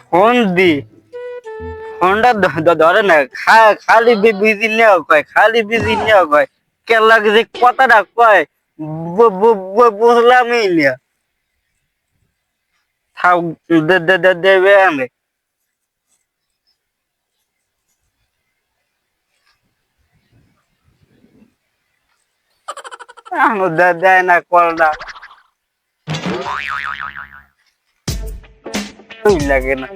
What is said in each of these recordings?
Phone দি ফোনটা ধরে না খালি বিজি নেওয়া কয় খালি বিজি নেওয়া কয় কেলা যে কথাটা কয় বুঝলামই না থাক দেবে আমি দেয় না কলটা লাগে না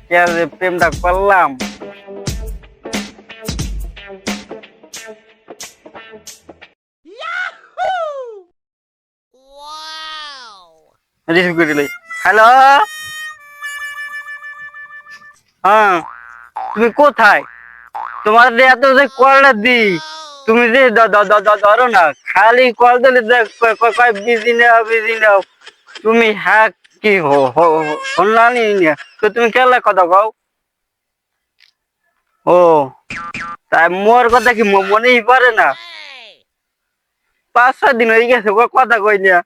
কে যে প্রেমটা করলাম রিসিভ করে দিলে হ্যালো হ্যাঁ তুমি কোথায় তোমার যে এত যে কলটা দি তুমি যে ধরো না খালি কল দিলে কয় বিজি নাও বিজি নাও তুমি হ্যাঁ কি হল্লানি তো তুমি কেলা কথা কও ও তাই মোর কথা কি মনেই পড়ে না 5-6 দিন হয়ে গেছে কথা কই না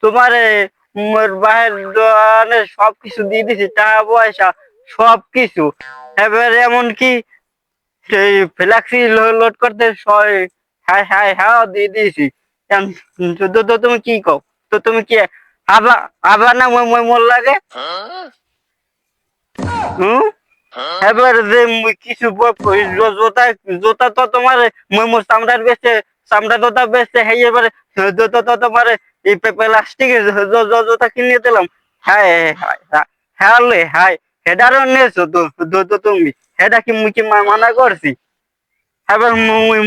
তোমারে মোর বাহের দোকানে সবকিছু দিয়ে দিছি টাকা পয়সা সবকিছু এবারে এমন কি সেই ফ্লেক্সি লোড করতে হ্যাঁ হ্যাঁ হ্যাঁ দিয়ে দিয়েছি তো তুমি কি কও তো তুমি কি আবার আবার না মোর লাগে হুম এবার যে কিছু জোতা জোতা তো তোমার মোর চামড়ার বেচে চামড়া জোতা বেচে হ্যাঁ এবারে তোমার এই প্লাস্টিকের জোতা কিনে দিলাম হ্যাঁ হ্যাঁ হ্যাঁ হ্যাঁ হেডারও নিয়েছো তো তুমি হেডা কি মুই কি মানা করছি এবার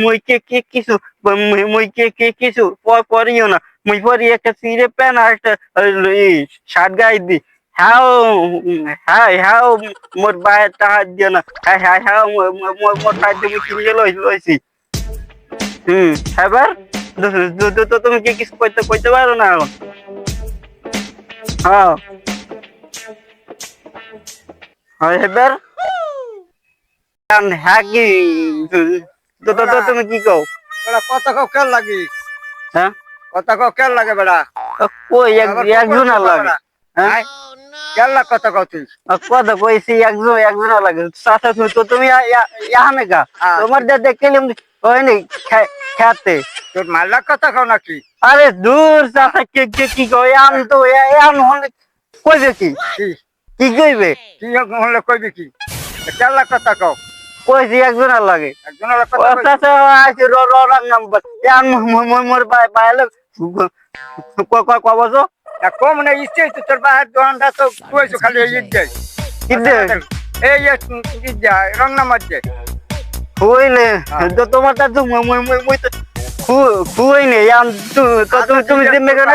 মুই কে কিছু মুই কে কিছু পরিও না মুই পরি একটা সিরে প্যান্ট আর একটা শার্ট গায়ে দি হ্যাঁ হ্যাঁ হ্যাঁ মোর বাইরে টাকা দিও না হ্যাঁ হ্যাঁ হ্যাঁ মোর টাকা দিয়ে কিনে লইছি এবার তো তুমি কি কিছু কইতে পারো না এখন হ্যাঁ হ্যাঁ এবার হ্যাঁ কি তুমি কি কও বেড়া কথা কও কেন লাগি হ্যাঁ কথা কও কেন লাগে বেড়া কই আবার একজন লাগে হ্যাঁ আয় কেন লাগ কথা কও তুই কথা কইছি একজন লাগে চাচা তো তুমি ইয়ানে গা তোমার দেখলাম হয়নি খেতে তোর মাল্লার কথা কও নাকি আরে দূর চাচা কি কই আম তো আম হলে কইবে কি কি কি কইবে কি হলে কইবি কি কেন লাগ কথা কও কইছি একজন লাগে একজনের ও কথা কই চাচা আছে রং নাম্বার আম মোর বাইলে কবছো কম না ইচ্ছে তো তোর বাহার দোকানটা তো তুইছো খালি এই যায় কি দে এই ই যায় রং নাম্বার যায় হইলে তো তোমার তো মই তো খুই নেই তুমি জিম্মে করে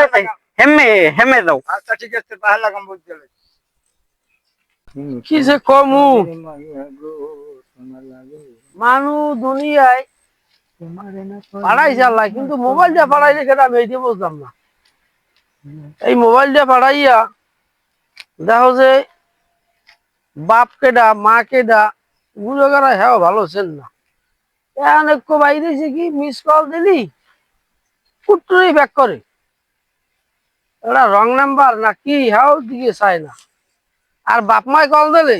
হেমে দাও আচ্ছা ঠিক আছে তোর বাহার লাগাম বুঝ গেলে কি যে কমু মানুষ দুনিয়ায় পাড়াই চাল্লাই কিন্তু মোবাইল দিয়ে পাড়াইলে সেটা আমি এইটা বুঝলাম না এই মোবাইল দিয়ে পাড়াইয়া দেখো যে বাপ কেডা মা কেডা গুলোগারা হ্যাঁ ভালো ছেন না অনেক বাইরেছে কি মিস কল দিলি কুট্টুরি ব্যাক করে এটা রং নাম্বার না কি হ্যাঁ দিকে চায় না আর বাপ মায় কল দিলে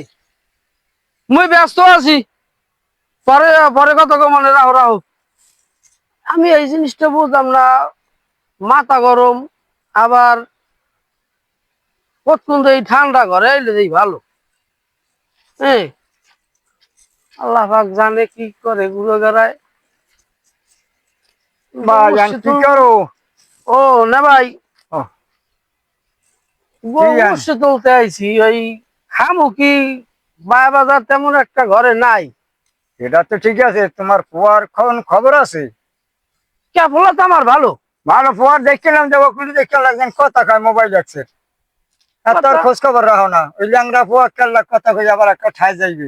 মুই ব্যস্ত আছি পরে পরে কত মানে রাহো রাহো আমি এই জিনিসটা বুঝলাম না মাথা গরম আবার কতক্ষণ এই ঠান্ডা ঘরে এলে দেই ভালো হ্যাঁ আল্লাহ পাক জানে কি করে গুলো গাড়ায় ভাই কি করো ও না ভাই ও বসে তুলতে আইছি ওই খামু কি বাজার তেমন একটা ঘরে নাই এটা তো ঠিক আছে তোমার ফুয়ার খবর আছে কে বলা তো আমার ভালো ভালো ফুয়ার দেখছিলাম যে ওগুলো দেখতে লাগছেন কথা কয় মোবাইল যাচ্ছে আর তোর খোঁজ খবর রাখো না ওই ল্যাংরা ফুয়া কেল্লা কথা কই আবার একটা ঠাই যাইবে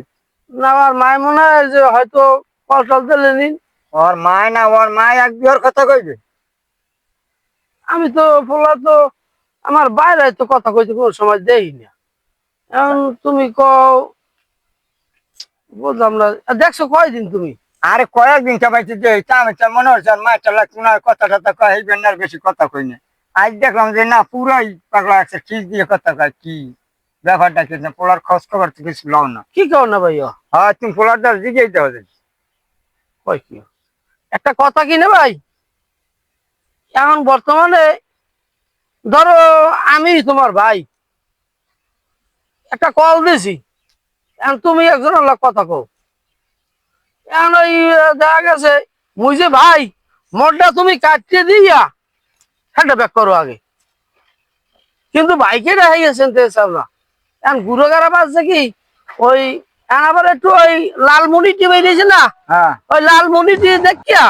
না আমার মায় মনে হয় যে হয়তো কল টল দিলে নিন ওর মায় না ওর মায় এক বিহর কথা কইবে আমি তো বলা তো আমার বাইরে তো কথা কইতে কোনো সময় দেই না এখন তুমি কও বুঝলাম না দেখছো কয়দিন তুমি আরে কয়েকদিন চাপাইছি যে আমি মনে হচ্ছে মায়ের লাগছে না কথা টথা কয় এই বেন্ডার বেশি কথা কই না আজ দেখলাম যে না পুরাই পাগলা আছে ঠিক দিয়ে কথা কয় কি ব্যাপারটা কি না, পোলার খোঁজ খবর তো কিছু লও না। কি কও না ভাইয়া? হ্যাঁ তুমি পোলার দাস জিগেই দেওয়া যায়। কই কি একটা কথা কি না ভাই, এখন বর্তমানে ধরো আমি তোমার ভাই একটা কল দিছি, এখন তুমি একজনের লোক কথা কও, এখন ওই দেখা গেছে মুই যে ভাই মোটটা তুমি কাটিয়ে দিয়া সেটা ব্যাক করো আগে, কিন্তু বাইকে দেখা গেছেন তো এসব না। এখন গুঁড়ো গাড়া বাজছে কি ওই, এখন আবার একটু ওই লালমনিটি বেরিয়েছে না, হ্যাঁ ওই লালমনিটি দেখিয়া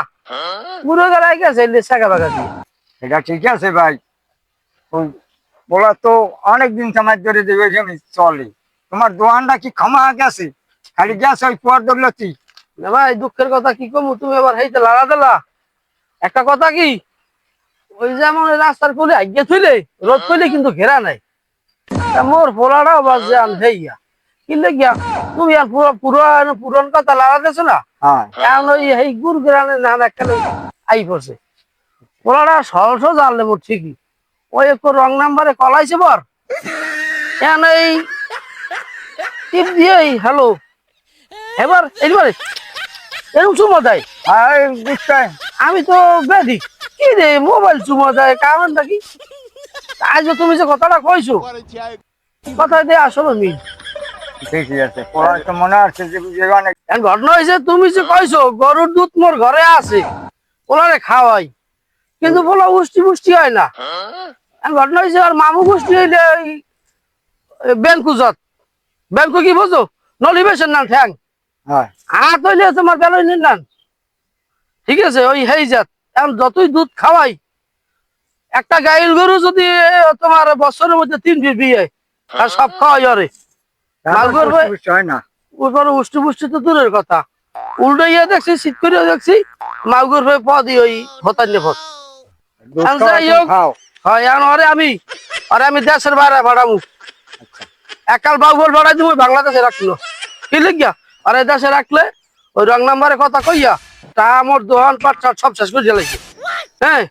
গুঁড়ো গাড়া গেছে শাখা বাগা দিয়ে। এটা ঠিক আছে ভাই, ওই পোলা তো অনেকদিন সময় ধরে দেবে জমি চলে। তোমার দোকানটা কি ক্ষমা গেছে, খালি গেছে ওই পোয়ার দৌলতি। না ভাই দুঃখের কথা কি কমু, তুমি আবার হেইতে লাড়া দিলা। একটা কথা কি, ওই যেমন ওই রাস্তার কোলে আগে থইলে রোদ কইলে কিন্তু ঘেরা নাই, তা মোর ফোলাটাও বাজে আন হেইয়া কিনলে গিয়া তুমি আর পুরো পুরন কথা লাড়া দিছো না। হ্যাঁ এখন ওই হেই গুড় গ্রানে না একখানে আই পড়ছে, ফোলাটা সহজ জানলে মোর ঠিকই, ওই একটু রং নাম্বারে কলাইছে বর, এখন এই টিপ দিয়ে হ্যালো এবার এইবারে এরকম চুমো দেয়। আর বুঝতে আমি তো বেদি কি রে মোবাইল চুমো দেয় কারণটা কি? আজ তুমি যে কথাটা কইছো কথা দিয়ে আসলে মিল। ঠিকই আছে, পোলার তো মনে আছে যে অনেক। এখন ঘটনা হয়েছে তুমি যে কইছো গরুর দুধ মোর ঘরে আছে, ওনারে খাওয়াই, কিন্তু বলা পুষ্টি পুষ্টি হয় না। এখন ঘটনা হয়েছে আর মামু পুষ্টি হইলে ব্যাংকুজত, ব্যাংকু কি বুঝো নলিবেশের নাম ঠ্যাং, হ্যাঁ হাত হইলে তোমার বেলইনের নাম, ঠিক আছে ওই হেই জাত। এখন যতই দুধ খাওয়াই, একটা গাইল গরু যদি তোমার বছরের মধ্যে 3 ফিট বিয়ে আর সব খাওয়াই ওরে মালগর ভাই, হয় না। ওরপরে উষ্টি পুষ্টি তো দূরের কথা, উল্টো ইয়ে দেখছি শীত করে দেখছি মালগুর ভাই পদই ওই হতান্য পথ। দুধ আর খাওয়া যাই তুমি হোক, খাও। হয় এখন আমি দেশের বাইরে ভাড়ামু, একাল বাউগল ভাড়াই দিব বাংলাদেশে রাখলো কি লিখিয়া, আর এই দেশে রাখলে ওই রং নাম্বারে কথা কইয়া তা আমার দোকান পাট সব শেষ করে জ্বালাইছে। হ্যাঁ,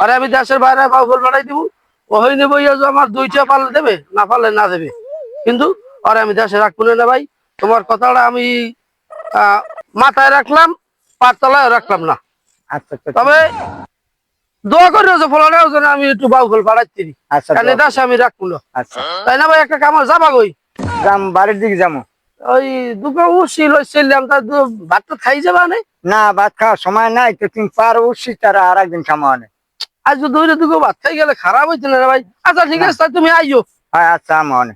আর আমি দেশের বাইরে বাউগল ভাড়াই দিব, ও হই নেবো আমার 2টা পারলে দেবে, না পারলে না দেবে, কিন্তু আর আমি দেশে রাখবো না ভাই। তোমার কথাটা আমি মাথায় রাখলাম, পাঠতলায় রাখলাম না। আচ্ছা আচ্ছা তবে দোয়া করে ফলাটাও যেন আমি একটু বাউগল ভাড়াইতে দিই, আচ্ছা কারণ এই দেশে আমি রাখবো না। আচ্ছা তাই না ভাই? একটা কামার যাবা গই যাম বাড়ির দিকে যাবো। ওই দুটো উঠছি লইছিলাম, তার ভাতটা খাই যাবা না, না ভাত খাওয়ার সময় নাই তো, তুমি পারো উঠছি তারা আর একদিন খাওয়া নেই। আজ দুইটা দুটো ভাত খাই গেলে খারাপ হইছে না রে ভাই। আচ্ছা ঠিক আছে, তাই তুমি আইও। হ্যাঁ আচ্ছা আমার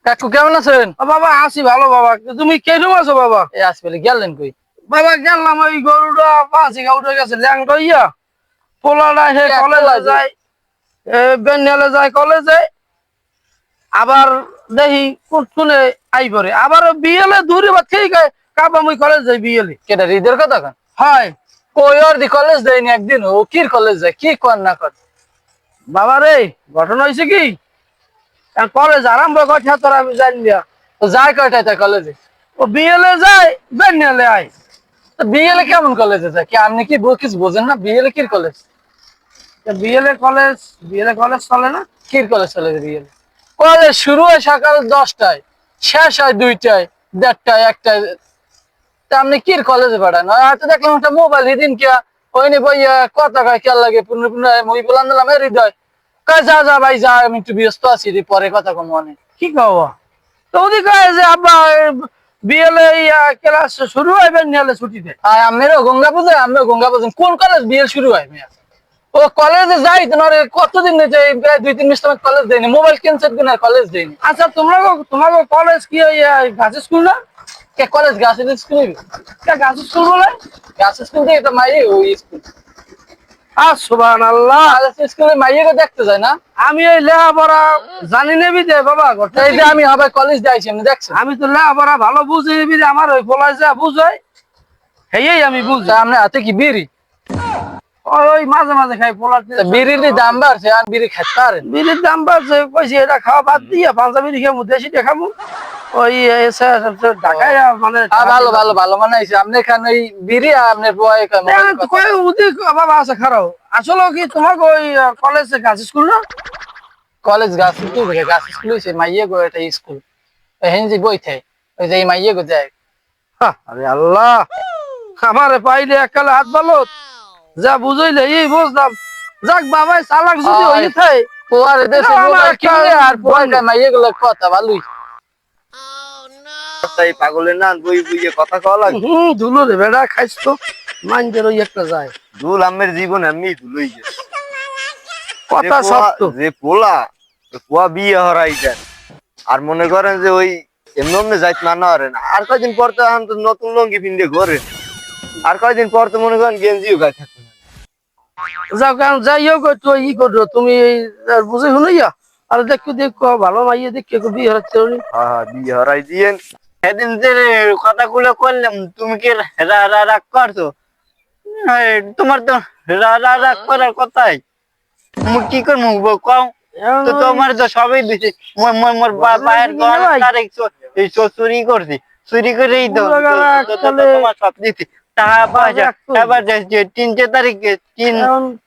কাকু কেমন আছেন? ও বাবা আসি ভালো বাবা, তুমি কেরম আছো বাবা? এই আসলে গেলেন কই? বাবা গেলাম ওই গরুটা পাঁচি উঠে গেছে ল্যাংটা ইয়া, পোলাটা হে কে কলেজে পোলা যায়, বেনিয়ালে যায় কলেজে, আবার দেখি কোনে আই পরে, আবার বিয়েলে দূরে ভাত খেয়ে গায় কাবা মুই কলেজ যাই বিয়েলে। কেটা হৃদের কথা কন? হয় কই ওর দি কলেজ দেয়নি একদিন, ও কির কলেজ যায় কি কর না কর? বাবা রে, ঘটনা হয়েছে কি কলেজ আরম্ভ করছে তোর আমি জানি না, তো যায় কয়টায় তাই কলেজে? ও বিয়েলে যায় বেনিয়ালে আয়। তো বিএলএ কেমন কলেজে যায়? কি আপনি কি কিছু বোঝেন না? বিএলএ কির কলেজ? বিয়েলে কলেজ চলে না? কির কলেজ চলে বিএলএ? কলেজ শুরু হয় সকাল 10টায়, শেষ হয় 2টায়, 1:30টায়, 1টায়। তা আপনি কির কলেজে পাঠান? হয়তো দেখলাম একটা মোবাইল দিন কিয়া ওই নি বইয়া কথা কয় খেয়াল লাগে, পুনঃ মই বলান দিলাম হৃদয় কয় যা যা ভাই যা, আমি একটু ব্যস্ত আছি রে, পরে কথা কম মনে। কি কব তো ওদিকে কয় যে আব্বা বিয়েলে ক্লাস শুরু হয় বেনিয়ালে ছুটিতে। আর আমিও গঙ্গা পুজো, কোন কলেজ বিএল শুরু হয় মিয়া? ও কলেজে যাই তোমার কতদিন যাই, প্রায় 2-3 মাস তোমার কলেজ দেয়নি, মোবাইল কিনছে কিনা কলেজ দেয়নি। আচ্ছা তোমার কলেজ কি ওই গাছ স্কুল না? কে কলেজ গাছের স্কুল? গাছ স্কুল বলে? গাছের স্কুল থেকে তো মাই ওই স্কুল। আর সুবহানাল্লাহ, স্কুলে মাইয়েকে দেখতে যায় না? আমি ওই লেখাপড়া জানি নেবি দে বাবা, এই যে আমি হবে কলেজ যাইছি, আমি দেখছি। আমি তো লেখাপড়া ভালো বুঝি নেবি, আমার ওই ফলাই যা বুঝাই হেই আমি বুঝি। আপনি হাতে কি বিড়ি? ওই মাঝে মাঝে খাই পোলার। বিড়ির দাম বাড়ছে, আর বিড়ি খাইতে পারেন? বিড়ির দাম বাড়ছে কইছি, এটা খাওয়া বাদ দিয়া পাঞ্জাবি খাবো, দেশিটা খাবো। ওই ঢাকায় মানে ভালো ভালো ভালো মানে আপনি এখানে ওই বিড়ি আর আপনার বয় বাবা আছে খারাপ। আসলে কি তোমাকে ওই কলেজে গাছ স্কুল না? কলেজ গাছ স্কুল গাছ স্কুল হয়েছে মাইয়ে গো এটা স্কুল হেন যে বই থাকে ওই যে এই মাইয়ে গো যায় আরে আল্লাহ, আমারে পাইলে এককালে হাত ভালো যা বুঝইলে এই বুঝলাম। যাক বাবাই চালাক যদি আয়। হয়ে থাকে পোয়ার দেশে আমার মোবাইল একটা কিনলে আর পোয়ার বন্ধু। মাইয়ে গুলো কথা ভালোই তাই পাগলের না বই বুঝে কথা কওয়া লাগে। ধুলো রে বেড়া খাইছ তো মাইন্ডের ওই একটা যায় দুল আমের জীবন এমনি ধুলোই গেছে। কথা সত্য। যে পোলা বিয়ে হরাই দেন আর মনে করেন যে ওই এমনি এমনি যাইত মানা হরেন আর কয়দিন পর তো এখন তো নতুন লঙ্গি পিন্দে ঘরে আর কয়দিন পর তো মনে করেন গেঞ্জিও গায়ে থাকবে না। যাও কারণ যাই হোক একটু ই করো তুমি আর বুঝে শুনাইয়া আর দেখো দেখো ভালো মাইয়ে দেখে বিয়ে হচ্ছে হ্যাঁ বিয়ে হরাই দিয়েন। সেদিন যে কথাগুলো করলাম তুমি কি রাগ করছো? তোমার তো রাগ করার কথাই মুই কি করবো কও তো তোমার তো সবই দিছি মোর পায়ের গহনা চুরি করছি চুরি করেই তো তোমার সব দিছি টাকা পয়সা এবার 3 তারিখে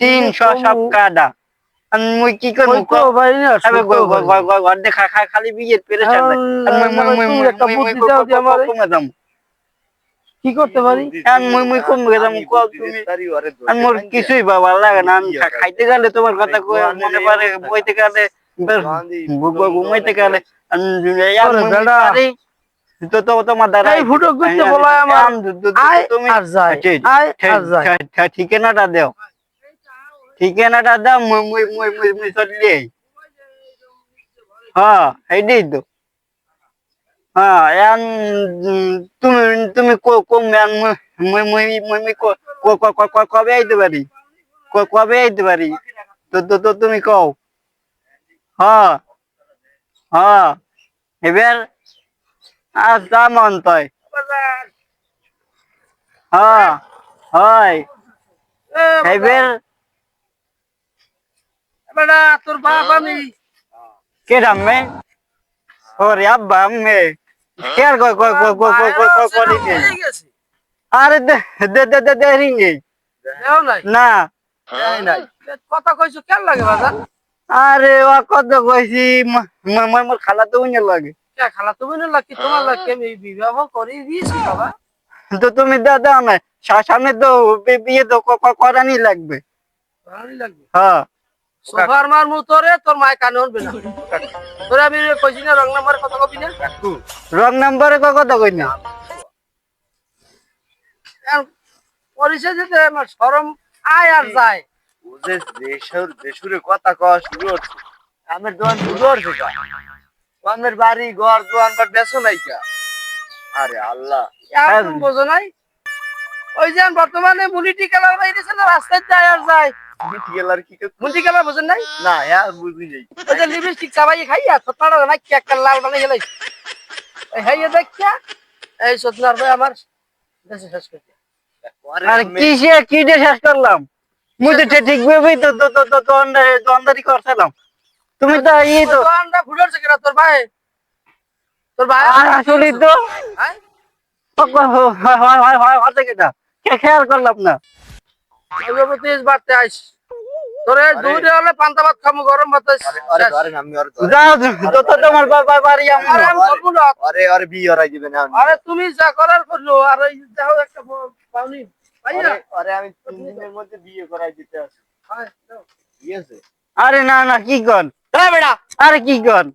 তিন সব কাটা মুই কি করবো কও? ঘর দেখা খালি বিয়ের পেরেশান কি করতে পারি মুই কমে গেলাম কও তুমি আর মোর কিছুই বাবা লাগে না আমি খাইতে গেলে তোমার কথা কই মনে পারে বইতে গেলে ঘুমাইতে গেলে তো তো তোমার দ্বারা এই ফুটো করতে বলায় আমার তুমি আর যায় আয় আর যায় ঠিকানাটা দাও ঠিকানাটা দাও মুই মুই মুই মুই মুই চললি হ্যাঁ এইটাই তো হ্যাঁ এখন তুমি তুমি কম মুই মুই মুই মুই কবে আইতে পারি কবে আইতে পারি তো তো তো তুমি কও হ্যাঁ হ্যাঁ এবার আর যা মন তয় হ্যাঁ হয় এবার বেটা তোর বাপ আমি কে রামে ওরে আব্বা আম্মে কে আর করি গেছি আরে দে দে দে দে দে রিঙ্গে দেও নাই না কথা কইছো কেন লাগে বাজান আরে ও কত কইছি মোর খালা তো উনি লাগে কে খালা তুমি না লাগি তোমার লাগে আমি বিবাহ করে দিয়েছি বাবা তো তুমি দাও না সামনে তো বিয়ে তো করানি লাগবে ভালোই লাগবে হ্যাঁ সোফার মার মুতরে তোর মায় কানে উঠবে না তোরে আমি কইছি না রং নাম্বারের কথা কবি না রং নাম্বারে কথা কই না পরিচয় দিতে আমার শরম আয় আর যায় ওদের দেশুরে কথা কওয়া শুরু হচ্ছে আমার দোকান শুরু হচ্ছে কা আমার বাড়ি ঘর দোকান বাট বেচো নাই কা আরে আল্লাহ তুমি বোঝো নাই ওই যে বর্তমানে মুলিটি কালার বাইরেছে না রাস্তায় যায় আর যায় বিটি গেলার কি মুলিটি কালার বোঝেন নাই না হ্যাঁ বুঝি নাই ওই যে লিপস্টিক চাবাই খাইয়া থতমাড়া না কি একটা লাল বানাই গেলাই এই হাইয়া দেখা এই সতনার ভাই আমার দেশে শেষ করতে আর কি দিয়ে শেষ করলাম মুই তো ঠিক ভাবেই তো তো তো তো দোকানদারি করছিলাম তুমি তো এই তো দোকানটা ফুলেছে কিনা তোর ভাই আসলে তো হ্যাঁ হতে কেটা খেয়াল করলাম না ওইভাবে তুই বাড়তে আইস তোরে দুধে হলে পান্তা ভাত খামু গরম ভাত যাও তো তো তোমার বাড়ি আরে আমি করবো না। আরে বিয়ে হরাই দিবে না আরে তুমি যা করার করলো আর এই দেখো একটা পাওনি ভাইয়া আরে আমি 3 দিনের মধ্যে বিয়ে করাই দিতে আসি হ্যাঁ, দাও। ঠিক আছে আরে না না কি কর বেটা আরে কি কর